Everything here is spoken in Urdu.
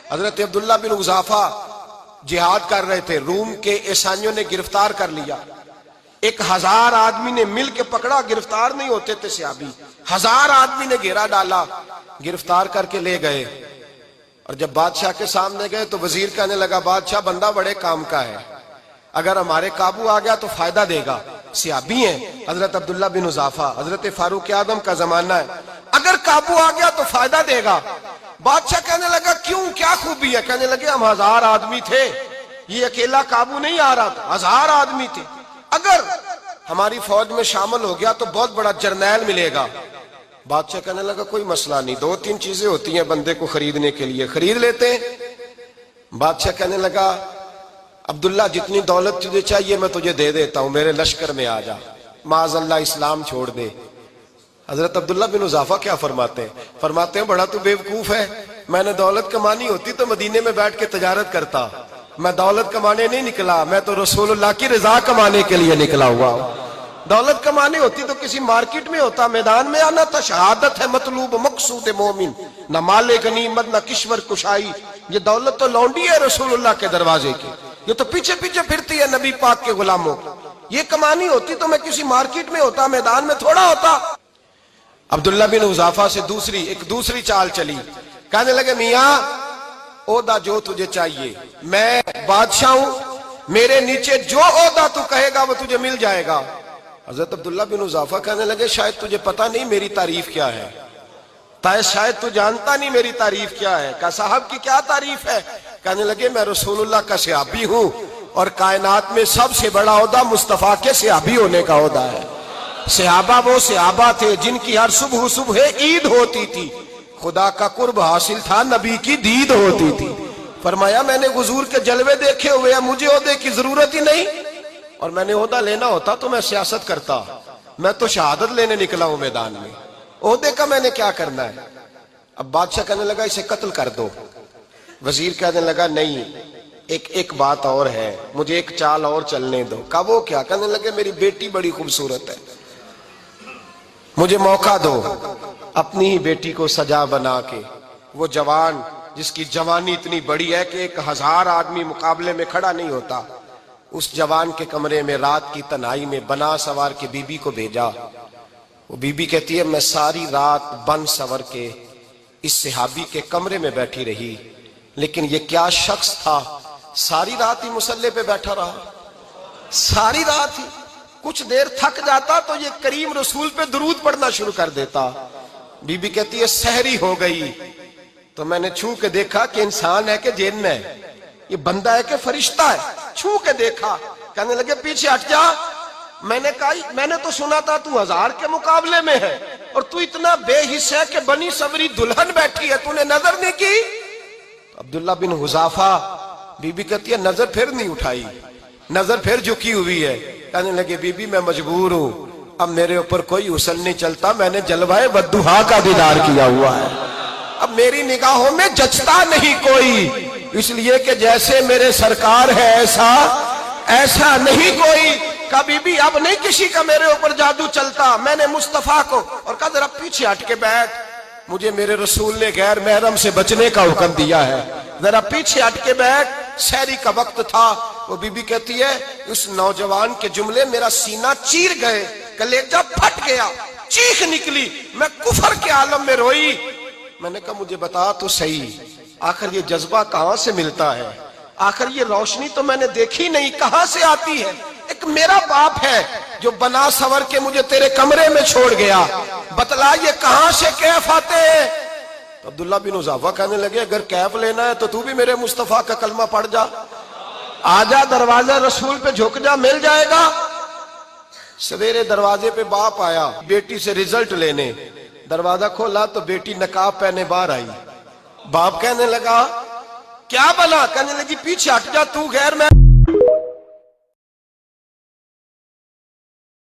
حضرت عبداللہ بن حذافہ جہاد کر رہے تھے، روم کے عیسائیوں نے گرفتار کر لیا، 1000 آدمی نے مل کے پکڑا، گرفتار نہیں ہوتے تھے صحابی، 1000 آدمی نے گھیرا ڈالا، گرفتار کر کے لے گئے، اور جب بادشاہ کے سامنے گئے تو وزیر کہنے لگا بادشاہ بندہ بڑے کام کا ہے، اگر ہمارے قابو آ گیا تو فائدہ دے گا، صحابی ہیں حضرت عبداللہ بن حذافہ، حضرت فاروق اعظم کا زمانہ ہے، اگر قابو آ گیا تو فائدہ دے گا۔ بادشاہ کہنے لگا کیوں، کیا خوبی ہے؟ کہنے لگے ہم 1000 آدمی تھے، یہ اکیلا قابو نہیں آ رہا تھا، 1000 آدمی تھے، اگر ہماری فوج میں شامل ہو گیا تو بہت بڑا جرنیل ملے گا۔ بادشاہ کہنے لگا کوئی مسئلہ نہیں، 2-3 چیزیں ہوتی ہیں بندے کو خریدنے کے لیے، خرید لیتے ہیں۔ بادشاہ کہنے لگا عبداللہ جتنی دولت تجھے چاہیے میں تجھے دے دیتا ہوں، میرے لشکر میں آ جا، معاذ اللہ اسلام چھوڑ دے۔ حضرت عبداللہ بن حذافہ کیا فرماتے ہیں؟ فرماتے ہیں بڑا تو بیوقوف ہے، میں نے دولت کمانی ہوتی تو مدینے میں بیٹھ کے تجارت کرتا، میں دولت کمانے نہیں نکلا، میں تو رسول اللہ کی رضا کمانے کے لیے نکلا ہوا ہوں۔ دولت کمانے ہوتی تو کسی مارکیٹ میں ہوتا، میدان میں آنا تھا، شہادت ہے مطلوب مقصود مومن، نہ مال غنیمت نہ کشور کشائی، یہ دولت تو لونڈی ہے رسول اللہ کے دروازے کی، یہ تو پیچھے پیچھے پھرتی ہے نبی پاک کے غلاموں، یہ کمانی ہوتی تو میں کسی مارکیٹ میں ہوتا، میدان میں تھوڑا ہوتا۔ عبداللہ بن حذافہ سے ایک دوسری چال چلی، کہنے لگے میاں عہدہ جو تجھے چاہیے، میں بادشاہ ہوں، میرے نیچے جو عہدہ تو کہے گا وہ تجھے مل جائے گا۔ حضرت عبداللہ بن حذافہ کہنے لگے شاید تجھے پتہ نہیں میری تعریف کیا ہے، شاید تو جانتا نہیں میری تعریف کیا ہے۔ کہا صاحب کی کیا تعریف ہے؟ کہنے لگے میں رسول اللہ کا صحابی ہوں، اور کائنات میں سب سے بڑا عہدہ مصطفیٰ کے صحابی ہونے کا عہدہ ہے۔ صحابہ وہ صحابہ تھے جن کی ہر صبح عید ہوتی تھی، خدا کا قرب حاصل تھا، نبی کی دید ہوتی تھی۔ فرمایا میں نے حضور کے جلوے دیکھے ہوئے ہیں، مجھے عہدے کی ضرورت ہی نہیں، اور میں نے عہدہ لینا ہوتا تو میں سیاست کرتا، میں تو شہادت لینے نکلا ہوں میدان میں، عہدے کا میں نے کیا کرنا ہے۔ اب بادشاہ کہنے لگا اسے قتل کر دو، وزیر کہنے لگا نہیں ایک بات اور ہے، مجھے ایک چال اور چلنے دو۔ کہا وہ کیا؟ کہنے لگے میری بیٹی بڑی خوبصورت ہے، مجھے موقع دو اپنی ہی بیٹی کو سجا بنا کے، وہ جوان جس کی جوانی اتنی بڑی ہے کہ 1000 آدمی مقابلے میں کھڑا نہیں ہوتا، اس جوان کے کمرے میں رات کی تنہائی میں بنا سوار کے بی بی کو بھیجا۔ وہ بی بی کہتی ہے میں ساری رات بن سور کے اس صحابی کے کمرے میں بیٹھی رہی، لیکن یہ کیا شخص تھا، ساری رات ہی مصلے پہ بیٹھا رہا، ساری رات ہی، کچھ دیر تھک جاتا تو یہ کریم رسول پہ درود پڑھنا شروع کر دیتا۔ بی بی کہتی ہے سحری ہو گئی تو میں نے چھو کے دیکھا کہ انسان ہے کہ جن ہے، یہ بندہ ہے کہ فرشتہ ہے، چھو کے دیکھا۔ کہنے لگے پیچھے ہٹ جا، میں نے کہا میں نے تو سنا تھا تو 1000 کے مقابلے میں ہے، اور تو اتنا بے حس ہے کہ بنی سوری دلہن بیٹھی ہے، تو نے نظر نہیں کی؟ عبداللہ بن حذافہ، بی بی کہتی ہے نظر پھر نہیں اٹھائی، نظر پھر جھکی ہوئی ہے۔ کہنے لگے بی بی میں مجبور ہوں، اب میرے اوپر کوئی حسن نہیں چلتا، میں نے جلوہ والضحیٰ کا دیدار کیا ہوا ہے، اب میری نگاہوں میں جچتا نہیں کوئی، اس لیے کہ جیسے میرے سرکار ہے ایسا نہیں کوئی۔ کبھی بھی اب نہیں کسی کا میرے اوپر جادو چلتا، میں نے مصطفیٰ کو، اور کہا ذرا پیچھے ہٹ کے بیٹھ، مجھے میرے رسول نے غیر محرم سے بچنے کا حکم دیا ہے، ذرا پیچھے ہٹ کے بیٹھ۔ سحری کا وقت تھا، وہ بی بی کہتی ہے اس نوجوان کے جملے میرا سینہ چیر گئے، کلیجہ پھٹ گیا، چیخ نکلی، میں کفر کے عالم میں روئی۔ میں نے کہا مجھے بتا تو صحیح، آخر یہ جذبہ کہاں سے ملتا ہے، آخر یہ روشنی تو میں نے دیکھی نہیں، کہاں سے آتی ہے؟ ایک میرا باپ ہے جو بنا سور کے مجھے تیرے کمرے میں چھوڑ گیا، بتلا یہ کہاں سے کیف آتے ہیں؟ تو عبداللہ بن حذافہ کہنے لگے اگر کیف لینا ہے تو بھی میرے مصطفیٰ کا کلمہ پڑھ جا، آجا دروازہ رسول پہ جھک جا، مل جائے گا۔ سویرے دروازے پہ باپ آیا بیٹی سے رزلٹ لینے، دروازہ کھولا تو بیٹی نقاب پہنے باہر آئی۔ باپ کہنے لگا کیا بنا؟ کہنے لگی پیچھے ہٹ جا، تو غیر میں